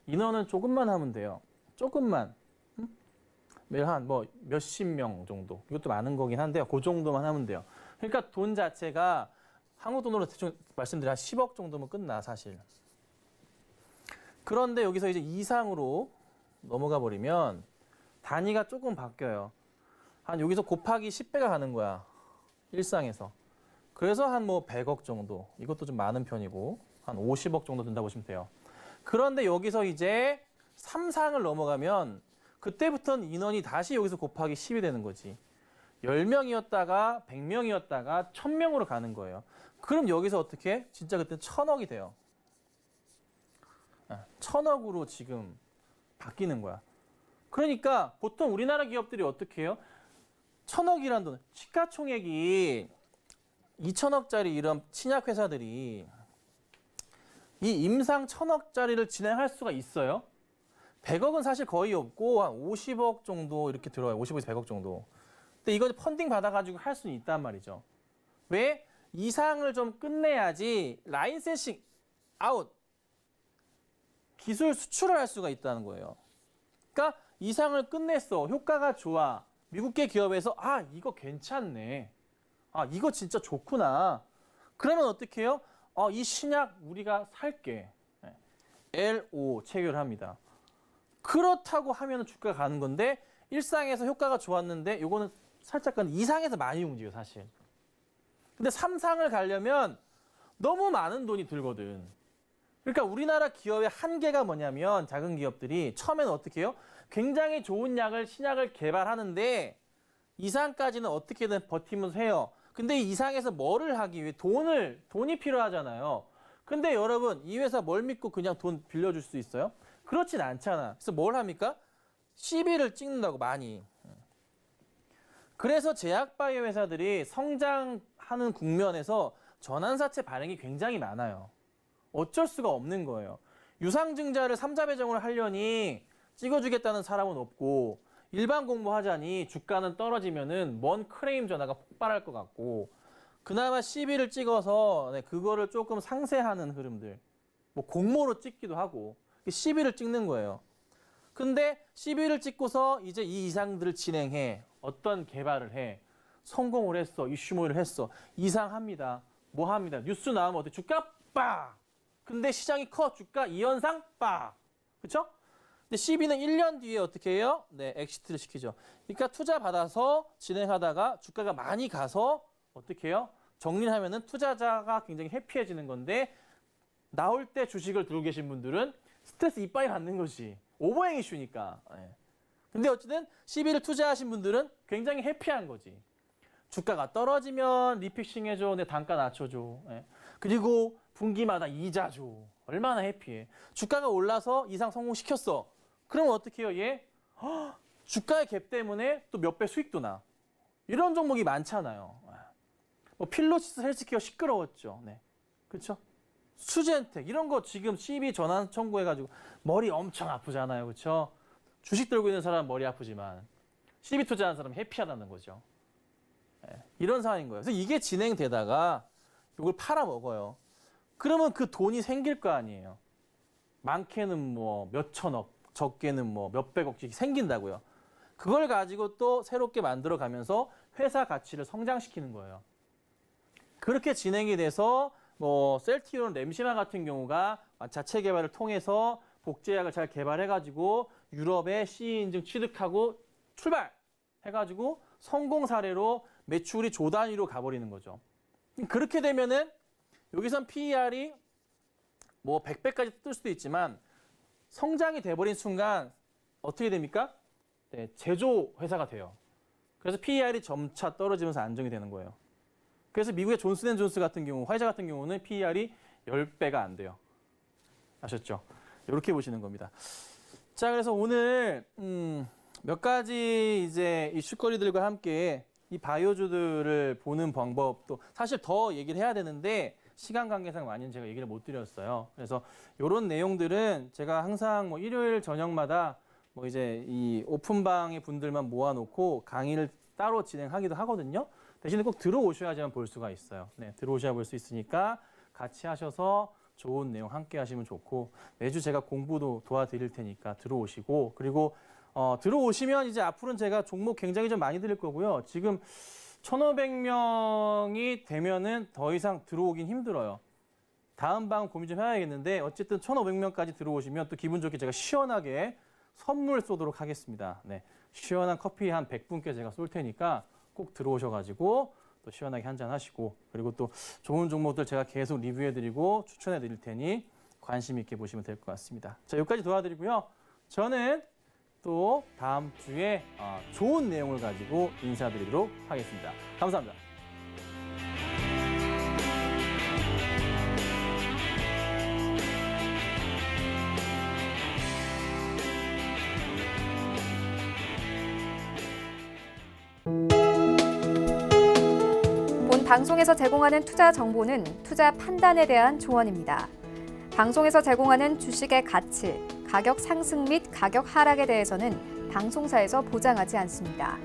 인원은 조금만 하면 돼요. 조금만. 매일 한 뭐 몇십 명 정도. 이것도 많은 거긴 한데요. 그 정도만 하면 돼요. 그러니까 돈 자체가 한국 돈으로 대충 말씀드려 한 10억 정도면 끝나 사실. 그런데 여기서 이제 이상으로 넘어가 버리면 단위가 조금 바뀌어요. 한 여기서 곱하기 10배가 가는 거야. 일상에서. 그래서 한 뭐 100억 정도. 이것도 좀 많은 편이고 한 50억 정도 든다 보시면 돼요. 그런데 여기서 이제 3상을 넘어가면 그때부터는 인원이 다시 여기서 곱하기 10이 되는 거지. 10명이었다가 100명이었다가 1000명으로 가는 거예요. 그럼 여기서 어떻게? 진짜 그때 1000억이 돼요. 1000억으로 지금 바뀌는 거야. 그러니까 보통 우리나라 기업들이 어떻게 해요? 1000억이란 돈, 시가총액이 2000억짜리 이런 친약 회사들이 이 임상 1000억짜리를 진행할 수가 있어요. 100억은 사실 거의 없고 한 50억 정도 이렇게 들어요. 50억에서 100억 정도. 근데 이거 펀딩 받아가지고 할 수는 있단 말이죠. 왜? 이상을 좀 끝내야지 라이센싱 아웃, 기술 수출을 할 수가 있다는 거예요. 그러니까 이상을 끝냈어. 효과가 좋아. 미국계 기업에서 아 이거 괜찮네. 아 이거 진짜 좋구나. 그러면 어떻게 해요? 이 신약 우리가 살게. LO 체결합니다. 그렇다고 하면 주가가 가는 건데 일상에서 효과가 좋았는데 요거는 살짝 이상에서 많이 움직여 사실. 근데 3상을 가려면 너무 많은 돈이 들거든. 그러니까 우리나라 기업의 한계가 뭐냐면 작은 기업들이 처음에는 어떻게 해요? 굉장히 좋은 신약을 개발하는데 이상까지는 어떻게든 버티면서 해요. 근데 이 이상에서 뭐를 하기 위해 돈이 필요하잖아요. 근데 여러분 이 회사 뭘 믿고 그냥 돈 빌려줄 수 있어요? 그렇진 않잖아. 그래서 뭘 합니까? 시비를 찍는다고 많이. 그래서 제약바이오 회사들이 성장하는 국면에서 전환사채 발행이 굉장히 많아요. 어쩔 수가 없는 거예요. 유상증자를 3자 배정을 하려니 찍어주겠다는 사람은 없고 일반 공모하자니 주가는 떨어지면은 먼 크레임 전화가 폭발할 것 같고 그나마 시비를 찍어서 그거를 조금 상쇄하는 흐름들 뭐 공모로 찍기도 하고 시비를 찍는 거예요. 근데 시비를 찍고서 이제 이 이상들을 진행해. 어떤 개발을 해. 성공을 했어. 이슈모를 했어. 이상합니다. 뭐 합니다. 뉴스 나오면 어때? 주가 빡! 근데 시장이 커. 주가 이현상 빡! 그쵸? 근데 시비는 1년 뒤에 어떻게 해요? 네, 엑시트를 시키죠. 그러니까 투자 받아서 진행하다가 주가가 많이 가서 어떻게 해요? 정리를 하면은 투자자가 굉장히 해피해지는 건데 나올 때 주식을 들고 계신 분들은 스트레스 이빠이 받는 것이 오버행 이슈니까. 근데 어쨌든 시비를 투자하신 분들은 굉장히 해피한 거지. 주가가 떨어지면 리픽싱 해줘. 내 단가 낮춰줘. 그리고 분기마다 이자 줘. 얼마나 해피해. 주가가 올라서 이상 성공시켰어. 그러면 어떻게 해요? 얘 주가의 갭 때문에 또 몇 배 수익도 나. 이런 종목이 많잖아요. 뭐 필로시스 헬스케어 시끄러웠죠. 네. 그렇죠? 수젠텍 이런 거 지금 CB 전환 청구해가지고 머리 엄청 아프잖아요. 그렇죠? 주식 들고 있는 사람은 머리 아프지만 CB 투자하는 사람은 해피하다는 거죠. 이런 상황인 거예요. 그래서 이게 진행되다가 이걸 팔아먹어요. 그러면 그 돈이 생길 거 아니에요. 많게는 뭐 몇천억, 적게는 뭐 몇백억씩 생긴다고요. 그걸 가지고 또 새롭게 만들어 가면서 회사 가치를 성장시키는 거예요. 그렇게 진행이 돼서 뭐 셀티온 램시마 같은 경우가 자체 개발을 통해서 복제약을 잘 개발해가지고 유럽에 CE 인증 취득하고 출발해가지고 성공 사례로 매출이 조 단위로 가버리는 거죠. 그렇게 되면은 여기선 PER이 뭐 100배까지 뜰 수도 있지만 성장이 돼버린 순간 어떻게 됩니까? 네, 제조 회사가 돼요. 그래서 PER이 점차 떨어지면서 안정이 되는 거예요. 그래서 미국의 존슨앤존스 같은 경우, 화이자 같은 경우는 PER이 10배가 안 돼요. 아셨죠? 이렇게 보시는 겁니다. 자, 그래서 오늘 몇 가지 이제 이슈거리들과 함께 이 바이오주들을 보는 방법도 사실 더 얘기를 해야 되는데 시간 관계상 많이는 제가 얘기를 못 드렸어요. 그래서 이런 내용들은 제가 항상 뭐 일요일 저녁마다 뭐 이제 이 오픈방의 분들만 모아놓고 강의를 따로 진행하기도 하거든요. 대신에 꼭 들어오셔야지만 볼 수가 있어요. 네, 들어오셔야 볼 수 있으니까 같이 하셔서 좋은 내용 함께 하시면 좋고 매주 제가 공부도 도와드릴 테니까 들어오시고 그리고 들어오시면 이제 앞으로는 제가 종목 굉장히 좀 많이 드릴 거고요. 지금 1,500명이 되면은 더 이상 들어오긴 힘들어요. 다음 방 고민 좀 해야겠는데 어쨌든 1,500명까지 들어오시면 또 기분 좋게 제가 시원하게 선물 쏘도록 하겠습니다. 네, 시원한 커피 한 100분께 제가 쏠 테니까 꼭 들어오셔가지고 또 시원하게 한잔 하시고 그리고 또 좋은 종목들 제가 계속 리뷰해드리고 추천해드릴 테니 관심 있게 보시면 될 것 같습니다. 자, 여기까지 도와드리고요. 저는 또 다음 주에 좋은 내용을 가지고 인사드리도록 하겠습니다. 감사합니다. 본 방송에서 제공하는 투자 정보는 투자 판단에 대한 조언입니다. 방송에서 제공하는 주식의 가치, 가격 상승 및 가격 하락에 대해서는 방송사에서 보장하지 않습니다.